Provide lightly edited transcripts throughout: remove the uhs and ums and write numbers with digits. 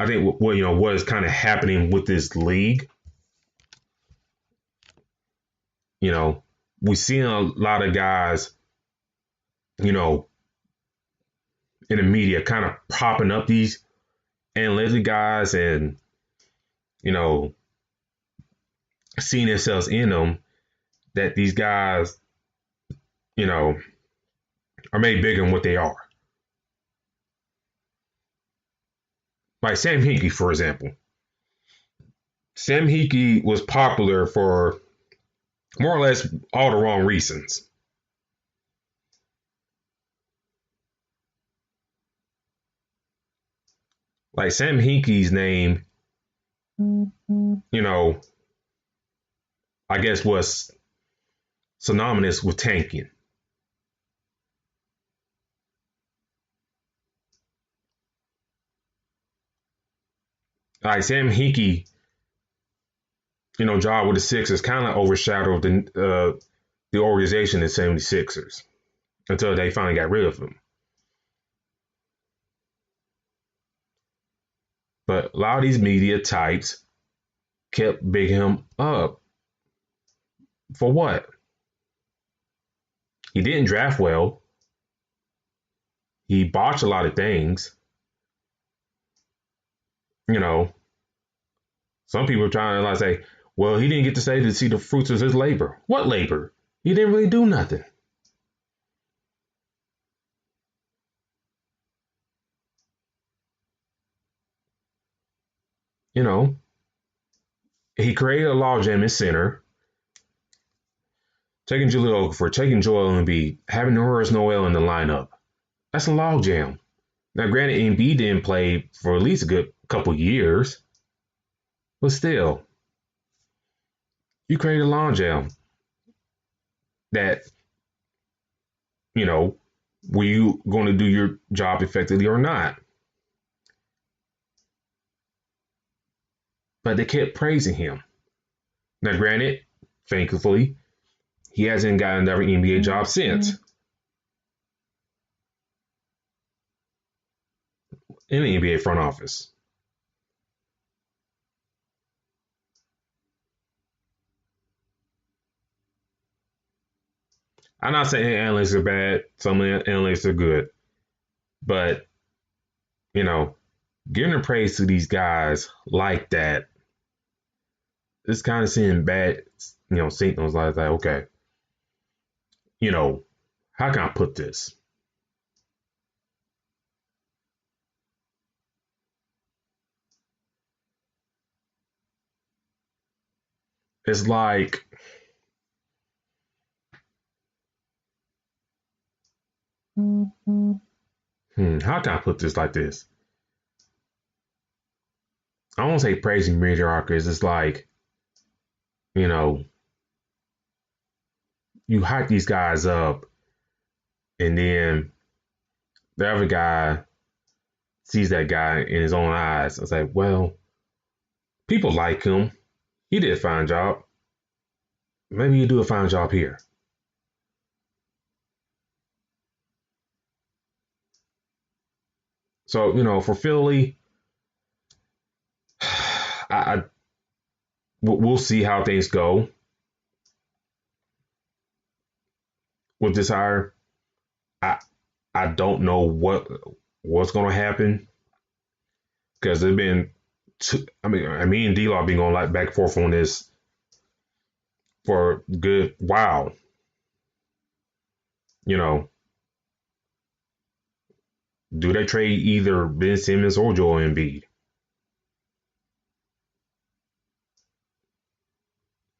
I think what is kind of happening with this league. We've seen a lot of guys, in the media kind of propping up these analytic guys and, seeing themselves in them, that these guys, are made bigger than what they are. Like Sam Hinkie, for example. Sam Hinkie was popular for more or less all the wrong reasons. Like Sam Hinkie's name, I guess was synonymous with tanking. Like Sam Hinkie, job with the Sixers kind of overshadowed the organization, the 76ers, until they finally got rid of him. But a lot of these media types kept bigging him up. For what? He didn't draft well. He botched a lot of things. Some people are trying to say, well, he didn't get to see the fruits of his labor. What labor? He didn't really do nothing. He created a logjam in center, taking Jahlil Okafor, taking Joel Embiid, having Nerlens Noel in the lineup. That's a logjam. Now, granted, Embiid didn't play for at least a good couple years, but still, you created a logjam that, were you going to do your job effectively or not? But they kept praising him. Now, granted, thankfully, he hasn't gotten another NBA job since. In the NBA front office. I'm not saying analysts are bad. Some analysts are good. But, giving the praise to these guys like that, it's kind of seeing bad, signals like that. Okay. How can I put this? It's like, how can I put this like this? I won't say praising mediocrity. It's like, you hype these guys up, and then the other guy sees that guy in his own eyes. It's like, well, people like him. He did a fine job. Maybe you do a fine job here. So, for Philly, we'll see how things go with this hire. I don't know what's going to happen, because there's been me and D-Law been going like back and forth on this for a good while. Do they trade either Ben Simmons or Joel Embiid?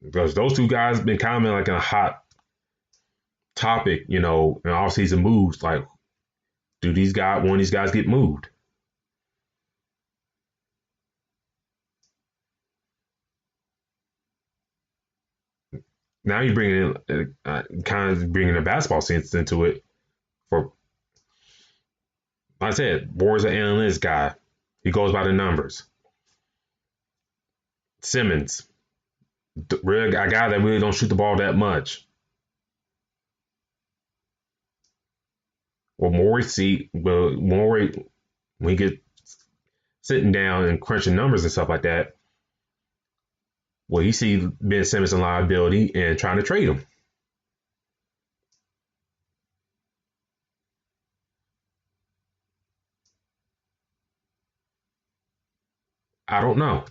Because those two guys been kind of like in a hot topic, in off-season moves. Like, do one of these guys get moved? Now you're bringing in, kind of bringing a basketball sense into it. For, like I said, Boyd's an analyst guy. He goes by the numbers. Simmons, a guy that really don't shoot the ball that much. Well, Morey, when he get sitting down and crunching numbers and stuff like that, well, he see Ben Simmons a liability and trying to trade him. I don't know.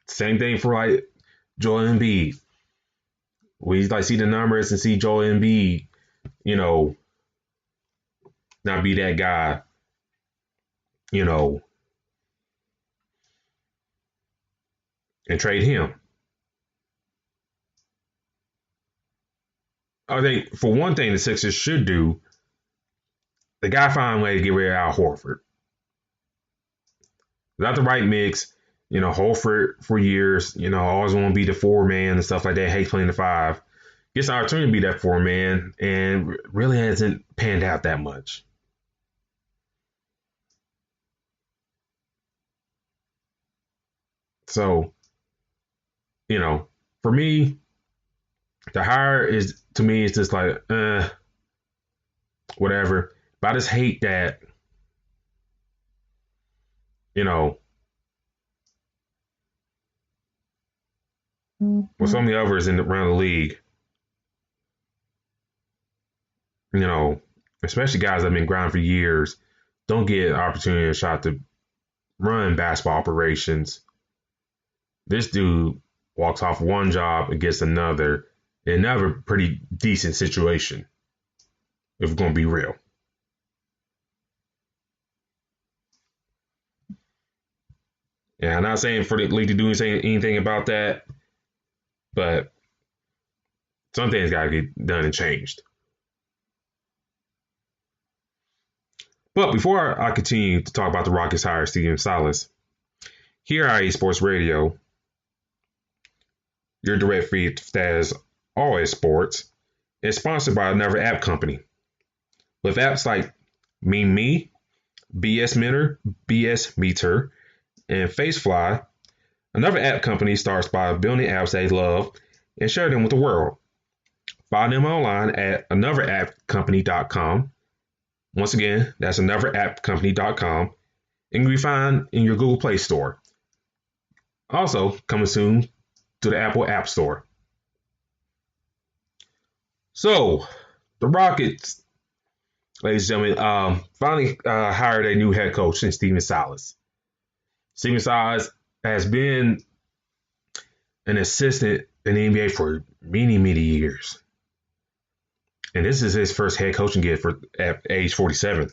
Same thing for like Joel Embiid. We like see the numbers and see Joel Embiid, you know, not be that guy, you know, and trade him. I think for one thing, the Sixers should do, the guy find a way to get rid of Al Horford. Without the right mix, Horford for years, always want to be the four man and stuff like that. Hates playing the five. Gets an opportunity to be that four man and really hasn't panned out that much. So, for me, the hire is to me it's just like whatever. But I just hate that, with so many others around the league, especially guys that have been grinding for years, don't get an opportunity or shot to run basketball operations. This dude walks off one job and gets another in another pretty decent situation, if we're going to be real. Yeah, I'm not saying for the league to do anything about that, but some things got to get done and changed. But before I continue to talk about the Rockets hire Stephan Silas, here at Sports Radio, your direct feed that is always sports, is sponsored by another app company. With apps like Me, BS Meter, BS Meter, and Facefly, another app company starts by building apps they love and share them with the world. Find them online at anotherappcompany.com. Once again, that's anotherappcompany.com, and can be found in your Google Play Store. Also, coming soon to the Apple App Store. So, the Rockets, ladies and gentlemen, finally hired a new head coach in Stephan Silas. Stephan Silas has been an assistant in the NBA for many, many years. And this is his first head coaching gig at age 47.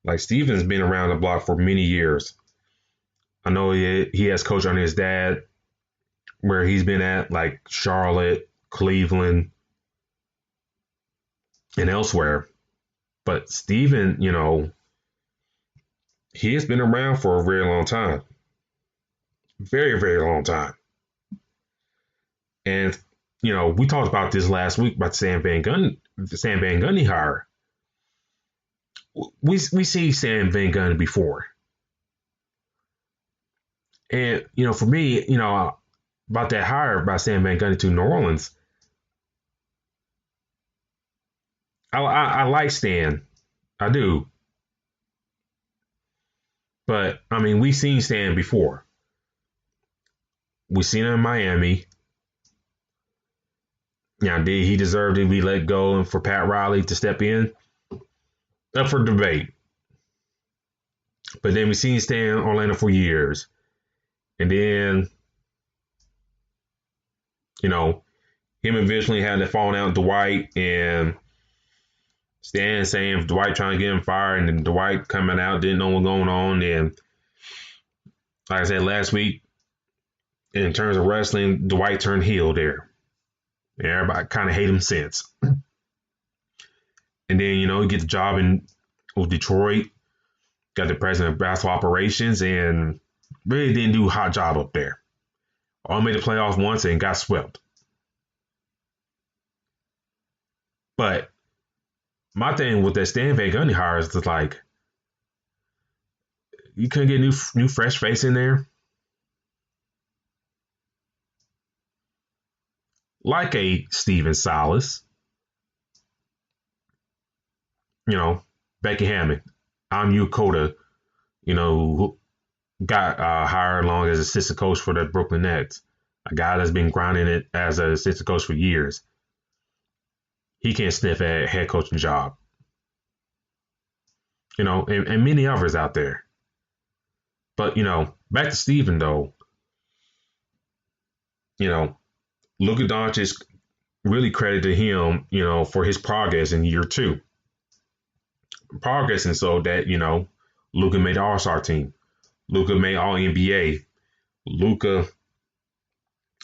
Like, Stephan's been around the block for many years. I know he has coached under his dad, where he's been at, like Charlotte, Cleveland, and elsewhere. But Stephan, he has been around for a very long time. Very, very long time. And, we talked about this last week about the Stan Van Gundy hire. We see Stan Van Gundy before. And, for me, about that hire by Stan Van Gundy to New Orleans, I like Stan. I do. But, I mean, we've seen Stan before. We've seen him in Miami. Now, did he deserve to be let go and for Pat Riley to step in? Up for debate. But then we've seen Stan in Orlando for years. And then, him eventually had to fall out with Dwight, and Stan saying Dwight trying to get him fired, and then Dwight coming out, didn't know what's going on. And like I said last week, in terms of wrestling, Dwight turned heel there. And everybody kind of hate him since. And then, he gets the job with Detroit, got the president of basketball operations, and really didn't do a hot job up there. All made the playoffs once and got swept. But my thing with that Stan Van Gundy hire is just like, you couldn't get new fresh face in there. Like a Stephan Silas. Becky Hammond, I'm Yukota, who got hired along as assistant coach for the Brooklyn Nets, a guy that's been grinding it as an assistant coach for years. He can't sniff at a head coaching job. And many others out there. But, back to Stephan, though, Luka Doncic really credited him, for his progress in year two. Progress, and so that, Luka made the All-Star team. Luka made All-NBA. Luka,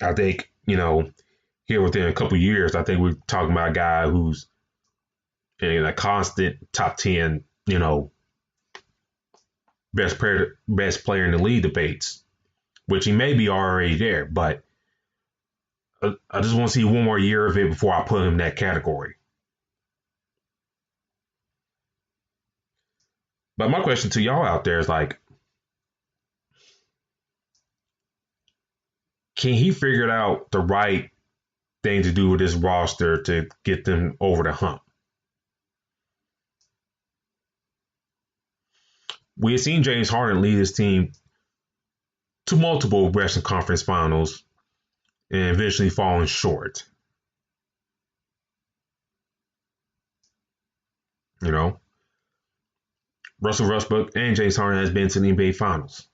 I think, here within a couple years, I think we're talking about a guy who's in a constant top 10, best player in the league debates, which he may be already there, but I just want to see one more year of it before I put him in that category. But my question to y'all out there is like, can he figure out the right thing to do with this roster to get them over the hump? We have seen James Harden lead his team to multiple Western Conference Finals and eventually falling short. Russell Westbrook and James Harden has been to the NBA Finals.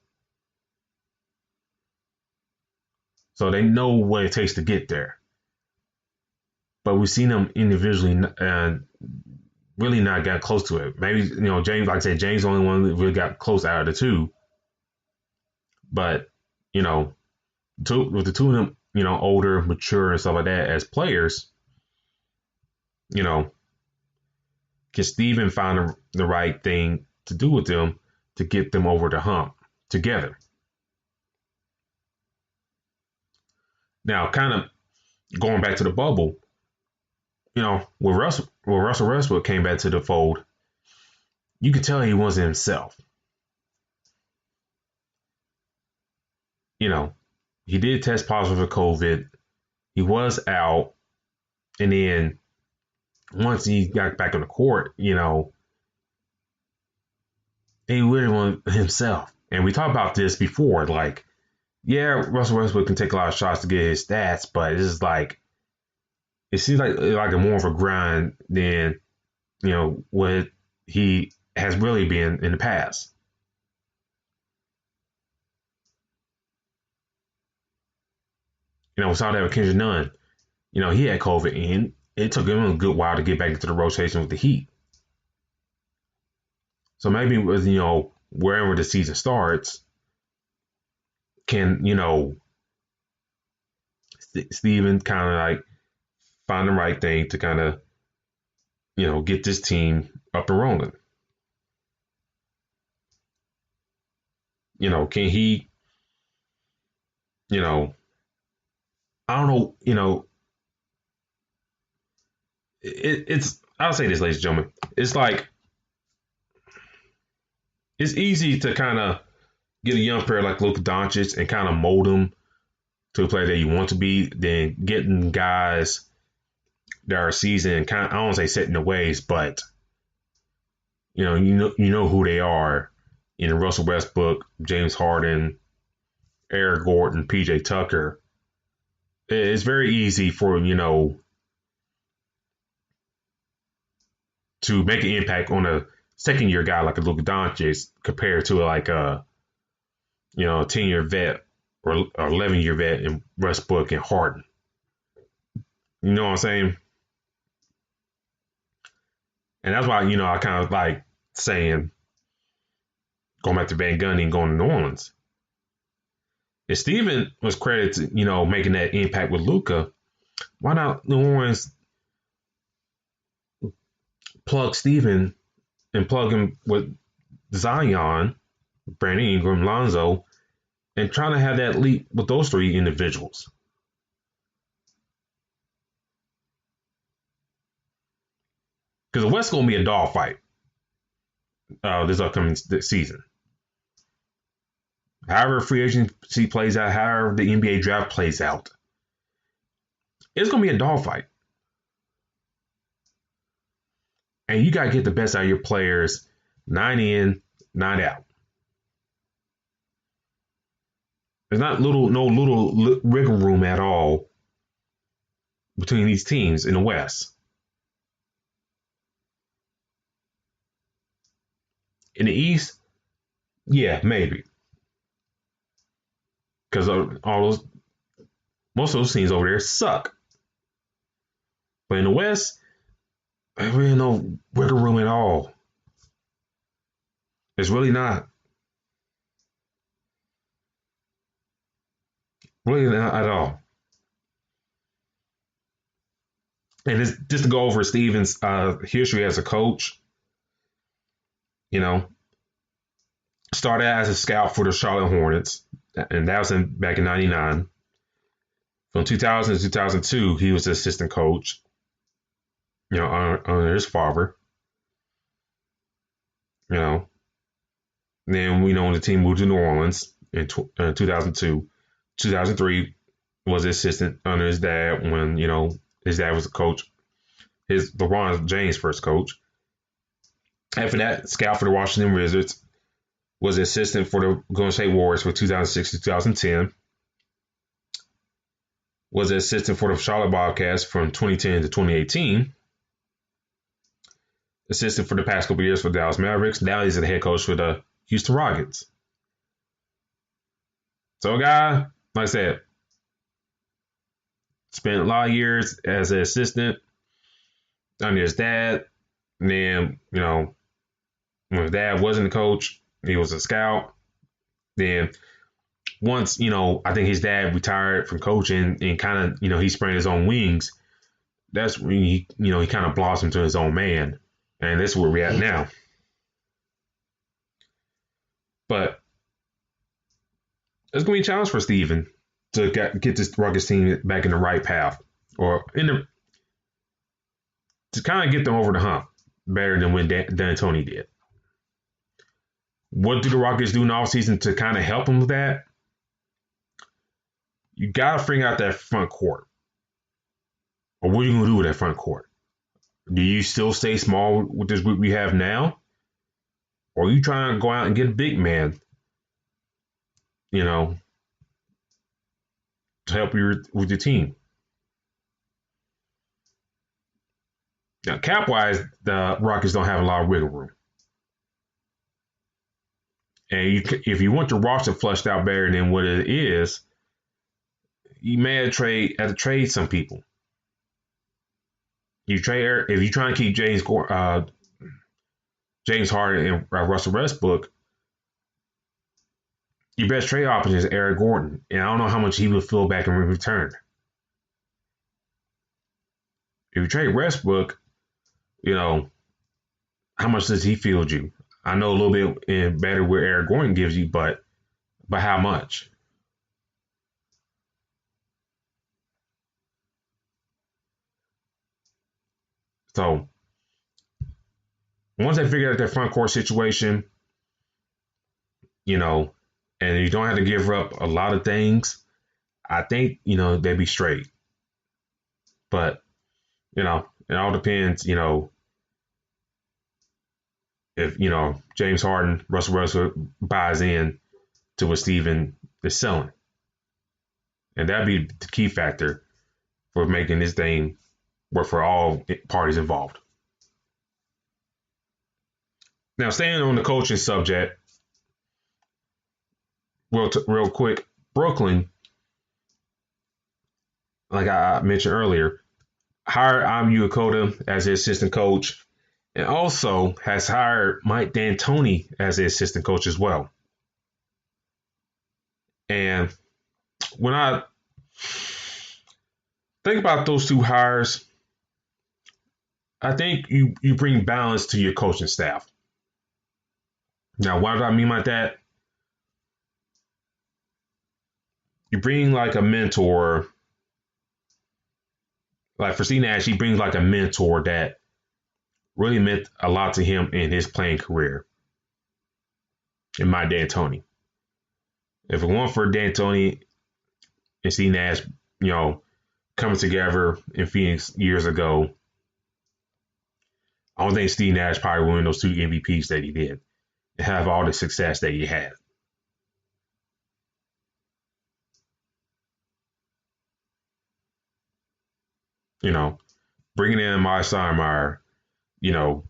So they know what it takes to get there. But we've seen them individually really not got close to it. Maybe, James, like I said, James the only one that really got close out of the two. But, with the two of them, older, mature, and stuff like that as players, can Stephan find the right thing to do with them to get them over the hump together? Now, kind of going back to the bubble, when Russell Westbrook came back to the fold, you could tell he wasn't himself. He did test positive for COVID. He was out. And then once he got back on the court, he really wasn't himself. And we talked about this before. Like, yeah, Russell Westbrook can take a lot of shots to get his stats, but it's just like, it seems like a more of a grind than, what he has really been in the past. We saw that with Kendrick Nunn. He had COVID, and it took him a good while to get back into the rotation with the Heat. So maybe with, wherever the season starts, can, Stephan kind of like find the right thing to kind of, get this team up and rolling. Can he, I don't know, it's, I'll say this, ladies and gentlemen, it's like, it's easy to kind of get a young player like Luka Doncic and kind of mold him to a player that you want to be, than getting guys that are seasoned, kind of, I don't want to say set in the ways, but you know who they are in Russell Westbrook, James Harden, Eric Gordon, PJ Tucker. It's very easy for to make an impact on a second year guy like a Luka Doncic compared to like a 10-year vet or 11-year vet in Westbrook and Harden. You know what I'm saying? And that's why, I kind of like saying, going back to Van Gundy and going to New Orleans. If Stephan was credited to, making that impact with Luka, why not New Orleans plug Stephan and plug him with Zion, Brandon Ingram, Lonzo, and trying to have that leap with those three individuals? Because the West going to be a dogfight this upcoming season. However free agency plays out, however the NBA draft plays out, it's going to be a dogfight. And you got to get the best out of your players 9 in, 9 out. There's no little wiggle room at all between these teams in the West. In the East, yeah, maybe. Because most of those teams over there suck. But in the West, there's really no wiggle room at all. It's really not. Really not at all. And it's, just to go over Stephen's history as a coach, started as a scout for the Charlotte Hornets, and that was back in '99. From 2000 to 2002, he was the assistant coach, under his father. Then when the team moved to New Orleans in 2002, 2003 was the assistant under his dad when his dad was a coach, his LeBron James' first coach. After that, scout for the Washington Wizards, was the assistant for the Golden State Warriors for 2006 to 2010. Was the assistant for the Charlotte Bobcats from 2010 to 2018. Assistant for the past couple of years for the Dallas Mavericks. Now he's the head coach for the Houston Rockets. So, guy, like I said, spent a lot of years as an assistant under his dad. And then, when his dad wasn't a coach, he was a scout. Then once, I think his dad retired from coaching and kind of, he spread his own wings. That's when he kind of blossomed to his own man. And that's where we're at now. But it's going to be a challenge for Stephen to get this Rockets team back in the right path, or to kind of get them over the hump better than when D'Antoni did. What do the Rockets do in the offseason to kind of help them with that? You got to figure out that front court. Or what are you going to do with that front court? Do you still stay small with this group we have now? Or are you trying to go out and get a big man, to help you with your team? Now, cap-wise, the Rockets don't have a lot of wiggle room. And if you want your roster flushed out better than what it is, you may have to trade some people. If you're trying to keep James Harden and Russell Westbrook, your best trade option is Eric Gordon, and I don't know how much he will fill back in return. If you trade Westbrook, how much does he field you? I know a little bit better where Eric Gordon gives you, but how much? So once they figure out their front court situation, and you don't have to give up a lot of things, I think, they'd be straight. But, it all depends, if, James Harden, Russell Westbrook buys in to what Stephen is selling. And that'd be the key factor for making this thing work for all parties involved. Now, staying on the coaching subject, real quick, Brooklyn, like I mentioned earlier, hired Ime Udoka as the assistant coach, and also has hired Mike D'Antoni as the assistant coach as well. And when I think about those two hires, I think you bring balance to your coaching staff. Now, what do I mean by that? You bring like a mentor. Like for Steve Nash, he brings like a mentor that really meant a lot to him in his playing career. In my D'Antoni. If it weren't for D'Antoni and Steve Nash, coming together in Phoenix years ago, I don't think Steve Nash probably won those 2 MVPs that he did and have all the success that he had. You know, bringing in Mike Steinmeier, you know,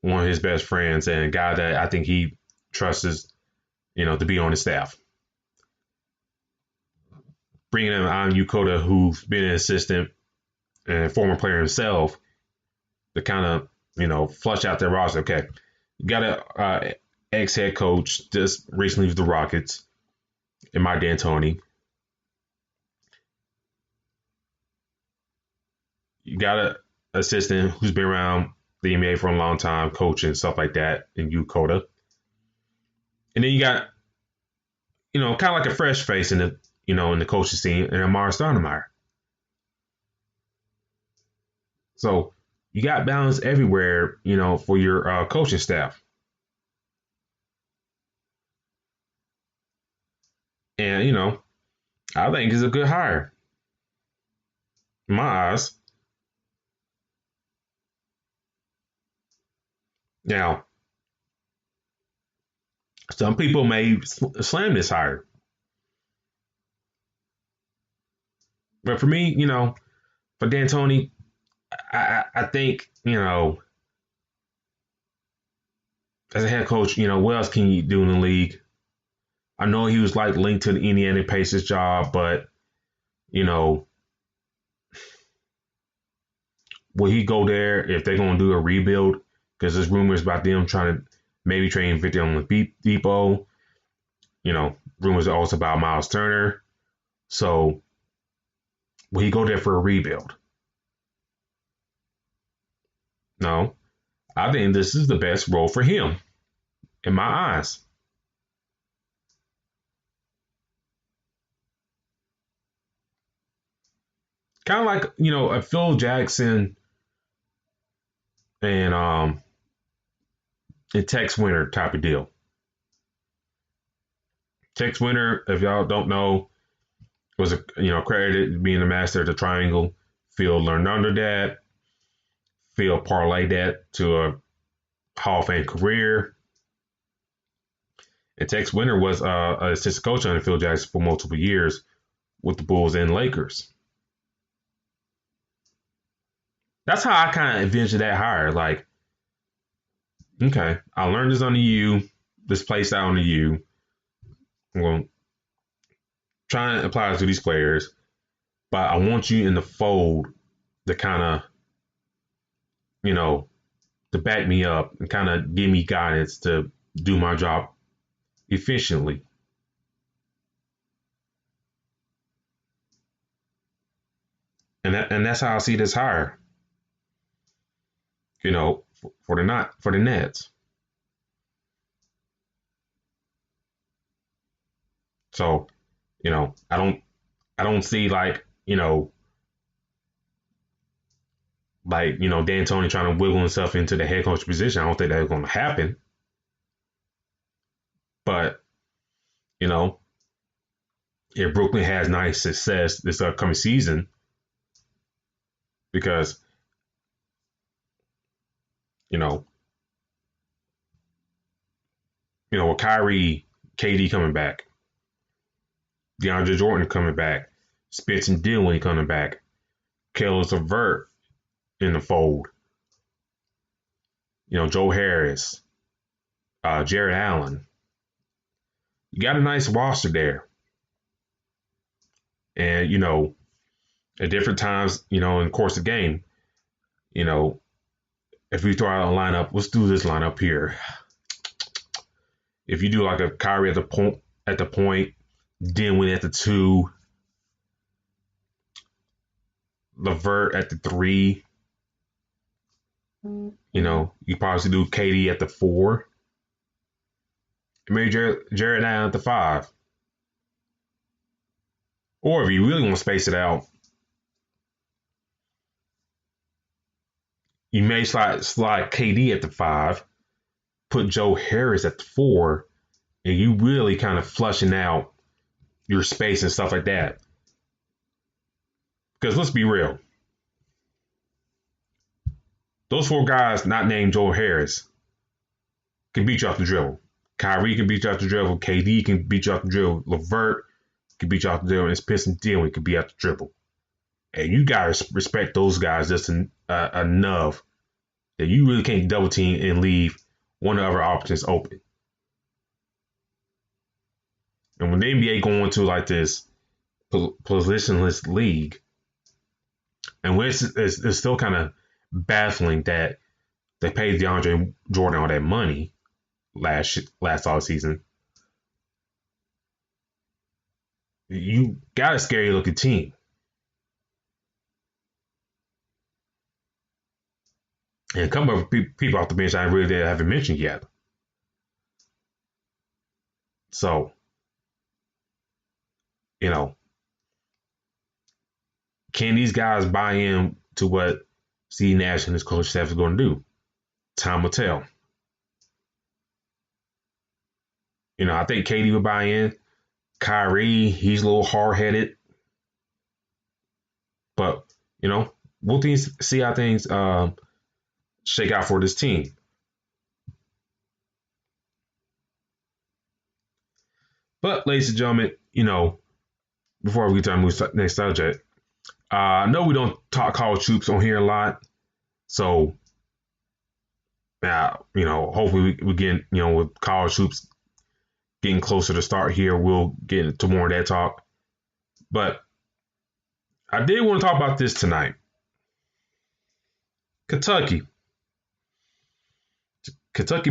one of his best friends and a guy that I think he trusts, you know, to be on his staff. Bringing in Yukota, who's been an assistant and a former player himself, to kind of, you know, flush out their roster. Okay, you got a ex-head coach just recently with the Rockets, and Mike D'Antoni. You got an assistant who's been around the NBA for a long time, coaching stuff like that in Yukota. And then you got, you know, kind of like a fresh face in the, you know, in the coaching scene, and Amari Stoudemire. So you got balance everywhere, you know, for your coaching staff. And, you know, I think it's a good hire. In my eyes. Now, some people may slam this hire. But for me, you know, for D'Antoni, I think, you know, as a head coach, you know, what else can you do in the league? I know he was like linked to the Indiana Pacers job, but, you know, will he go there if they're going to do a rebuild? Because there's rumors about them trying to maybe trade Victor Oladipo. You know, rumors are also about Miles Turner. So will he go there for a rebuild? No. I think this is the best role for him, in my eyes. Kind of like, you know, a Phil Jackson and Tex Winter type of deal. Tex Winter, if y'all don't know, was credited being the master of the triangle. Phil learned under that. Phil parlayed that to a Hall of Fame career. And Tex Winter was an assistant coach under Phil Jackson for multiple years with the Bulls and Lakers. That's how I kind of envisioned that hire. Like, okay, I learned this under you, this play style under you. I'm going to try and apply it to these players, but I want you in the fold to kind of, you know, to back me up and kind of give me guidance to do my job efficiently. And that's how I see this hire. You know, for the Nets. So, you know, I don't see like, you know, D'Antoni trying to wiggle himself into the head coach position. I don't think that's going to happen. But, you know, if Brooklyn has nice success this upcoming season, because, you know, with Kyrie, KD coming back, DeAndre Jordan coming back, Spence and Dinwiddie coming back, Kalis LeVert in the fold, Joe Harris, Jared Allen. You got a nice roster there. And, at different times, in the course of the game, if we throw out a lineup, let's do this lineup here. If you do like a Kyrie at the point, Dinwiddie at the 2, LeVert at the 3, you probably do KD at the 4, maybe Jared Allen at the 5. Or if you really want to space it out, you may slide KD at the 5, put Joe Harris at the 4, and you really kind of flushing out your space and stuff like that. Because let's be real. those 4 guys not named Joe Harris can beat you off the dribble. Kyrie can beat you off the dribble. KD can beat you off the dribble. LeVert can beat you off the dribble. And Spencer Dinwiddie can beat you off the dribble. And you gotta respect those guys just enough that you really can't double team and leave one of the other options open. And when the NBA go into like this positionless league, and when it's still kind of baffling that they paid DeAndre Jordan all that money last off season. You got a scary looking team. And a couple of people off the bench I really haven't mentioned yet. So, can these guys buy in to what Steve Nash and his coach staff is going to do? Time will tell. I think KD would buy in. Kyrie, he's a little hard-headed. But, we'll see how things shake out for this team. But, ladies and gentlemen, before we get to our next subject, I know we don't talk college hoops on here a lot. So, hopefully we get, with college hoops getting closer to start here, we'll get into more of that talk. But I did want to talk about this tonight. Kentucky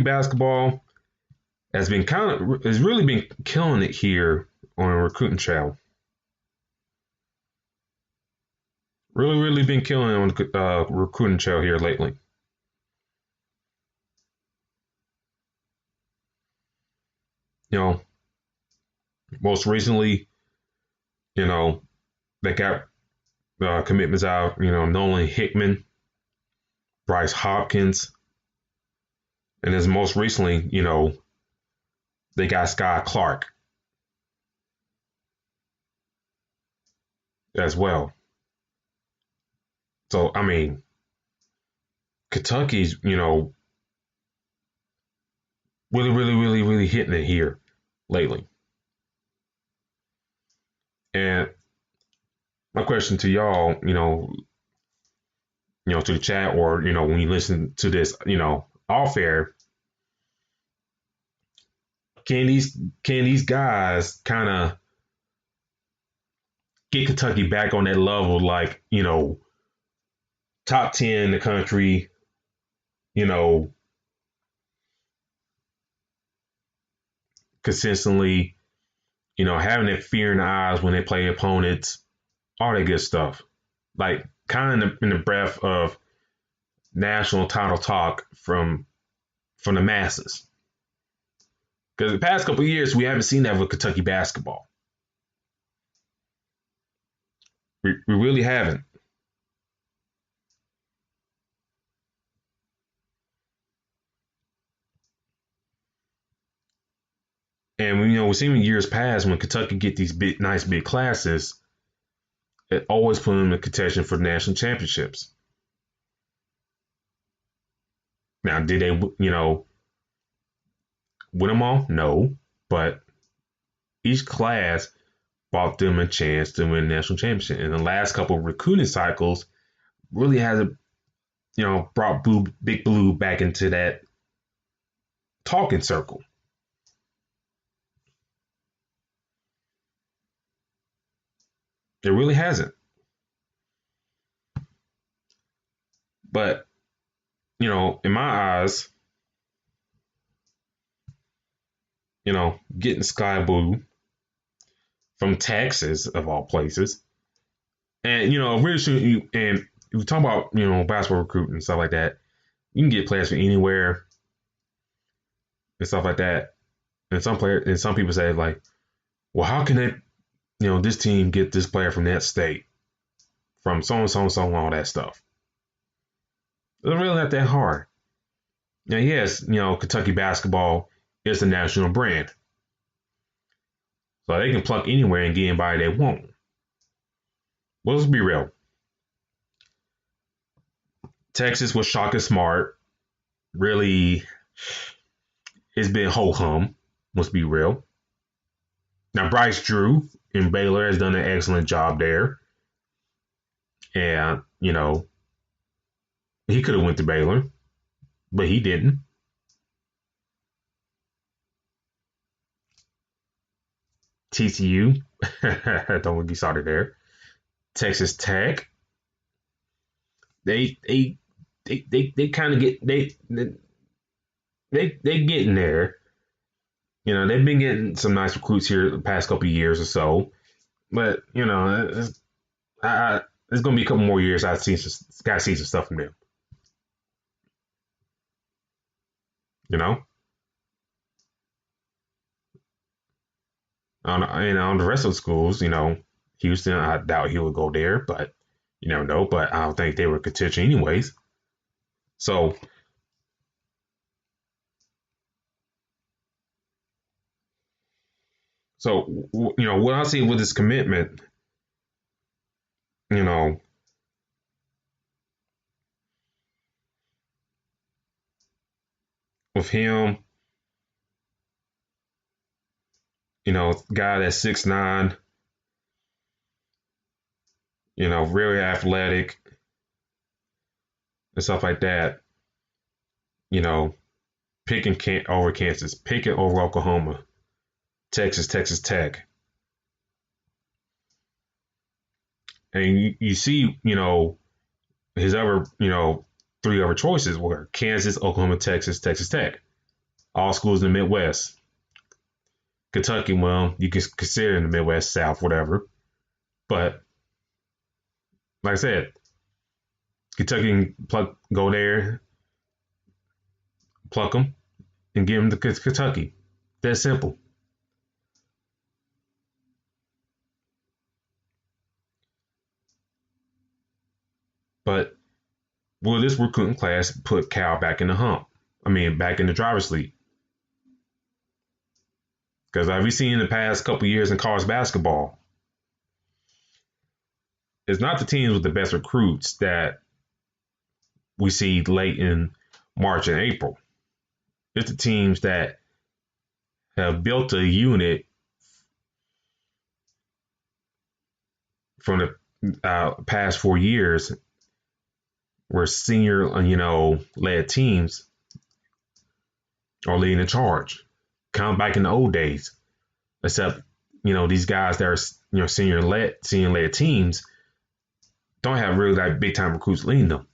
basketball has really been killing it here on a recruiting trail. Really been killing it on the recruiting trail here lately. Most recently, they got commitments out, Nolan Hickman, Bryce Hopkins, and as most recently, they got Sky Clark as well. So, Kentucky's, really hitting it here lately. And my question to y'all, to the chat or, when you listen to this, off air, can these guys kind of get Kentucky back on that level, like, top 10 in the country, consistently, having that fear in the eyes when they play opponents, all that good stuff. Like, kind of in the breath of national title talk from the masses. Because the past couple of years, we haven't seen that with Kentucky basketball. We really haven't. And we've seen in years past when Kentucky get these nice big classes, it always put them in contention for national championships. Now, did they, win them all? No, but each class brought them a chance to win a national championship. And the last couple of recruiting cycles really hasn't, brought Big Blue back into that talking circle. It really hasn't. But, in my eyes, getting Sky Blue from Texas, of all places. And, really, and if we talk about, basketball recruiting and stuff like that, you can get players from anywhere and stuff like that. And some people say, like, well, how can they, this team get this player from that state, from so and so and all that stuff. It's really not that hard. Now, yes, Kentucky basketball is a national brand. So they can pluck anywhere and get anybody they want. Well, let's be real. Texas was shocking smart. Really, it's been ho hum. Let's be real. Now Bryce Drew in Baylor has done an excellent job there, and he could have went to Baylor, but he didn't. TCU, don't get started there. Texas Tech, they kind of get they getting there. They've been getting some nice recruits here the past couple of years or so, but it's gonna be a couple more years. Gotta see some stuff from them. You know, on the rest of the schools, Houston, I doubt he would go there, but you never know. But I don't think they were contention anyways. So what I see with this commitment, you know, with him, guy that's 6'9", very athletic and stuff like that, you know, picking over Kansas, picking over Oklahoma, Texas Tech. And you see, his other, three other choices were Kansas, Oklahoma, Texas Tech. All schools in the Midwest. Kentucky, well, you can consider in the Midwest, South, whatever. But like I said, Kentucky can go there, pluck them, and give them to Kentucky. That's simple. But will this recruiting class put Cal back in the hump? Back in the driver's seat? Because like we've seen in the past couple of years in college basketball, it's not the teams with the best recruits that we see late in March and April. It's the teams that have built a unit from the past 4 years where senior, led teams are leading the charge. Kind of back in the old days, except, these guys that are, senior led teams don't have really like big time recruits leading them.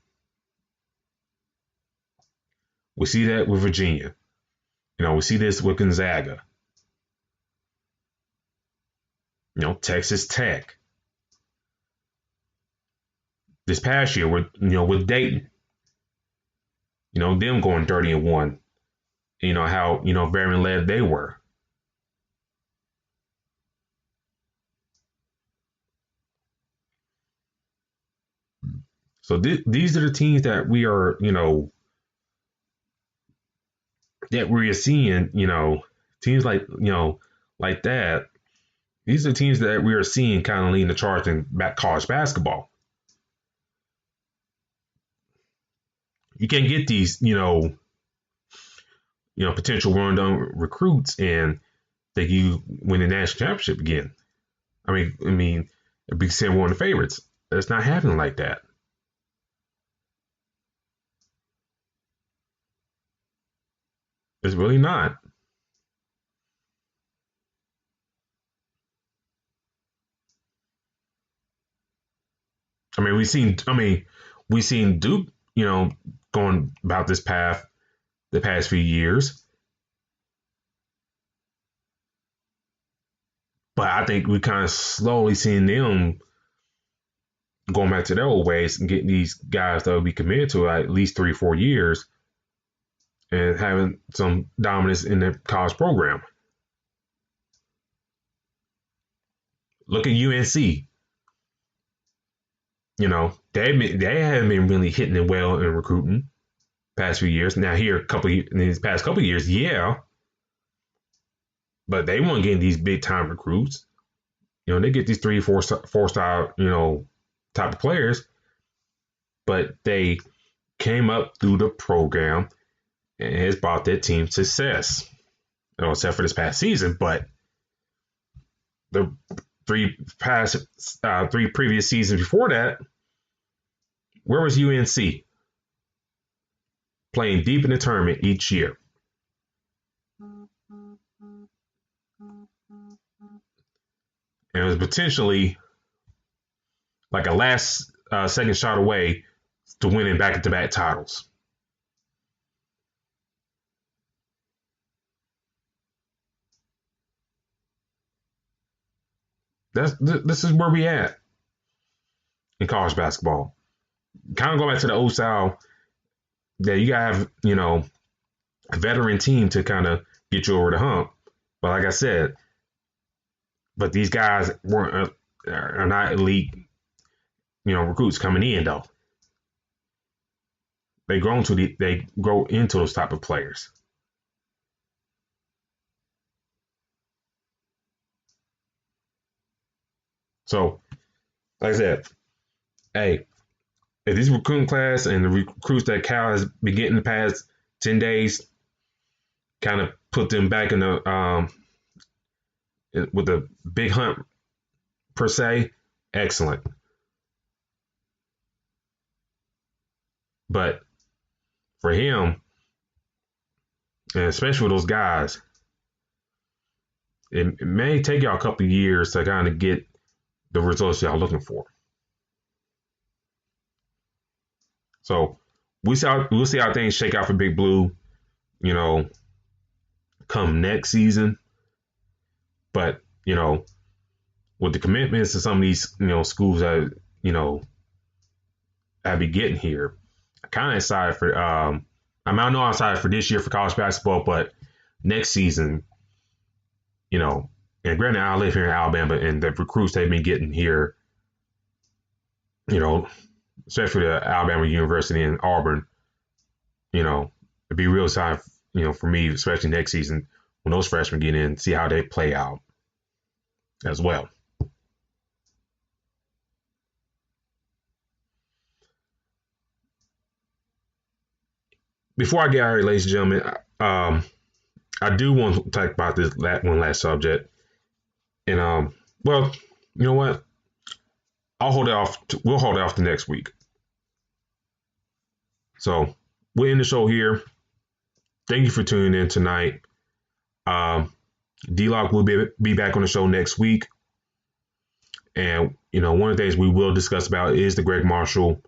We see that with Virginia. We see this with Gonzaga. Texas Tech. This past year with Dayton. Them going 30-1. How, very led they were. So these are the teams that we are, that we are seeing, teams like that. These are teams that we are seeing kind of leading the charge in college basketball. You can't get these, potential run-down recruits and think you win the national championship again. It'd be said one of the favorites. It's not happening like that. It's really not. We've seen Duke, going about this path the past few years. But I think we kind of slowly seeing them going back to their old ways and getting these guys that will be committed to at least 3-4 years and having some dominance in the college program. Look at UNC. They haven't been really hitting it well in recruiting past few years. Now here in these past couple of years, yeah. But they weren't getting these big time recruits. They get these 3-4 star, type of players, but they came up through the program and has brought their team success. Except for this past season, but the three previous seasons before that, where was UNC? Playing deep in the tournament each year. And it was potentially like a last second shot away to winning back-to-back titles. This is where we at in college basketball. Kind of go back to the old style that you gotta have, a veteran team to kind of get you over the hump. But like I said, but these guys are not elite, recruits coming in though. They grow into those type of players. So, like I said, hey, if this recruiting class and the recruits that Cal has been getting the past 10 days kind of put them back in the with a big hunt per se, excellent. But for him, and especially with those guys, it may take y'all a couple of years to kind of get the results y'all looking for. So we'll see how things shake out for Big Blue, come next season. But, with the commitments to some of these, schools that, I be getting here, I kind of excited for, I know I'm excited for this year for college basketball, but next season, and granted, I live here in Alabama, and the recruits they've been getting here, especially the Alabama University in Auburn, it'd be real exciting, for me, especially next season when those freshmen get in, see how they play out as well. Before I get out, ladies and gentlemen, I do want to talk about this one last subject. And, well, you know what? I'll hold it off. We'll hold it off to next week. So we'll end the show here. Thank you for tuning in tonight. D-Lock will be back on the show next week. And, one of the things we will discuss about is the Greg Marshall,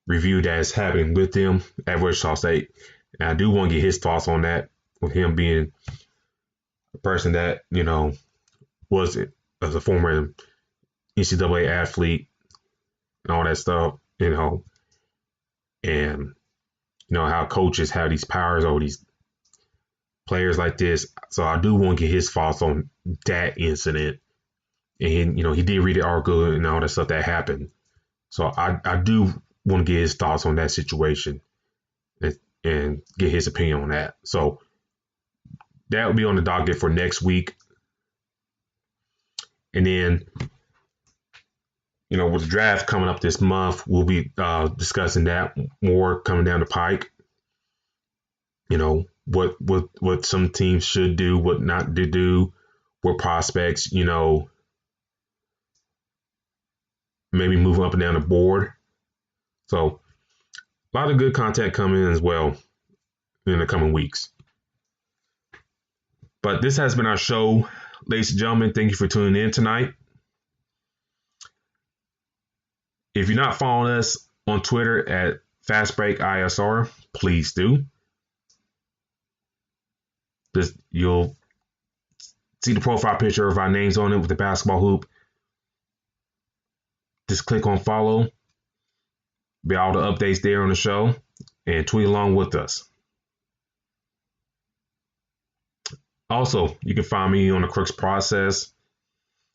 review that's happening with them at Wichita State. And I do want to get his thoughts on that, with him being a person that, was as a former NCAA athlete and all that stuff, and, how coaches have these powers over these players like this. So I do want to get his thoughts on that incident. And, he did read the article and all that stuff that happened. So I do want to get his thoughts on that situation and get his opinion on that. So that will be on the docket for next week. And then, with the draft coming up this month, we'll be discussing that more coming down the pike. What some teams should do, what not to do, what prospects, maybe move up and down the board. So a lot of good content coming in as well in the coming weeks. But this has been our show, ladies and gentlemen. Thank you for tuning in tonight. If you're not following us on Twitter at FastBreakISR, please do. You'll see the profile picture of our names on it with the basketball hoop. Just click on follow. Be all the updates there on the show and tweet along with us. Also, you can find me on the Crooks Process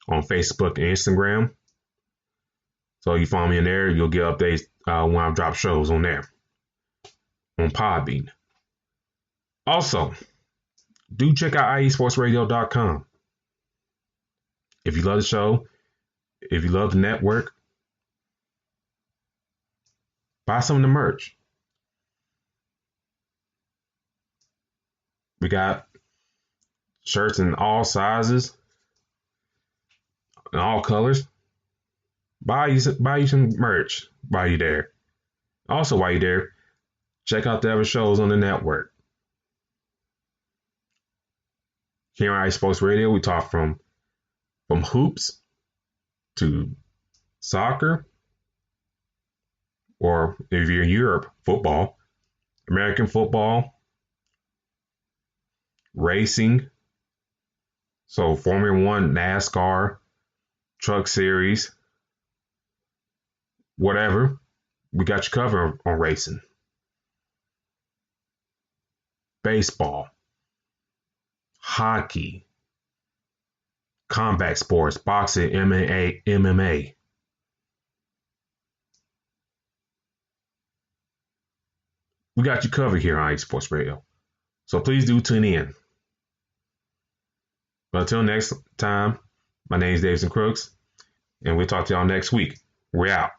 on Facebook and Instagram. So you follow me in there, you'll get updates when I drop shows on there on Podbean. Also, do check out iesportsradio.com. If you love the show, if you love the network, Buy some of the merch. We got shirts in all sizes and all colors. Buy you some merch while you're there. Also, while you're there, check out the other shows on the network. Here on Ice Sports Radio, we talk from hoops to soccer, or if you're in Europe, football, American football, racing, so Formula One, NASCAR, Truck Series, whatever, we got you covered on racing. Baseball, hockey, combat sports, boxing, MMA. We got you covered here on Ice Sports Radio. So please do tune in. But until next time, my name is Davidson Crooks, and we'll talk to y'all next week. We're out.